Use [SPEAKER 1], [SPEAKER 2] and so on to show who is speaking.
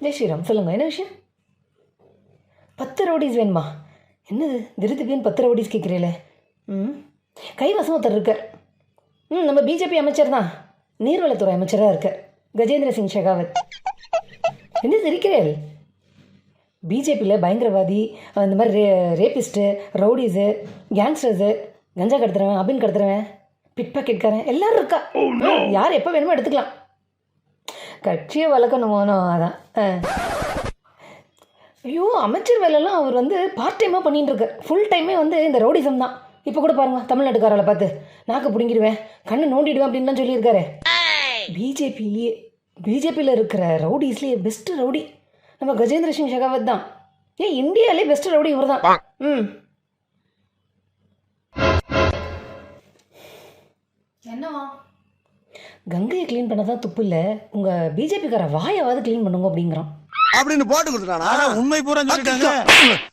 [SPEAKER 1] ஜெய் ஸ்ரீராம். சொல்லுங்கள், என்ன விஷயம்? 10 ரவுடிஸ் வேணுமா? என்னது திருதிபின்னு 10 ரவுடிஸ் கேட்குறீங்களே? கைவசம் ஒருத்தர் இருக்கார். நம்ம பிஜேபி அமைச்சர் தான், நீர்வளத்துறை அமைச்சராக இருக்கார், கஜேந்திர சிங் ஷெகாவத். என்ன சிரிக்கிறேன்? பிஜேபியில் பயங்கரவாதி, இந்த மாதிரி ரேபிஸ்ட்டு, ரவுடிஸு, கேங்ஸ்டர்ஸு, கஞ்சா கடத்துறவன், அபின் கடத்துறவன், பிட் பாக்கெட்காரன் எல்லாரும் இருக்கா. யார் எப்போ வேணுமோ எடுத்துக்கலாம். கட்சியை வளர்க்கணுமோனோ அதான். ஐயோ, அமைச்சர் வேலைலாம் அவர் பார்ட் டைமாக பண்ணிட்டு இருக்கார். ஃபுல் டைமே இந்த ரவுடிசம் தான். இப்போ கூட பாருங்க, தமிழ்நாட்டுக்காரரை பார்த்து நாக்கு பிடுங்கிடுவேன், கண்ணை நோண்டிடுவேன் அப்படின்லாம் சொல்லியிருக்காரு. பிஜேபியில் இருக்கிற ரவுடிஸ்லேயே பெஸ்ட்டு ரவுடி நம்ம கஜேந்திர சிங் ஷெகாவத் தான். ஏன் இந்தியாவிலே பெஸ்ட் ரவுடி இவர் தான். என்னவா? கங்கையை க்ளீன் பண்ண தான் துப்பு இல்லை, உங்கள் பிஜேபிக்கார வாயாவது க்ளீன் பண்ணுங்க அப்படிங்கிறான்.
[SPEAKER 2] அப்படின்னு போட்டு கொடுத்துட்டானா? உண்மை பூரா சொல்லிட்டாங்க.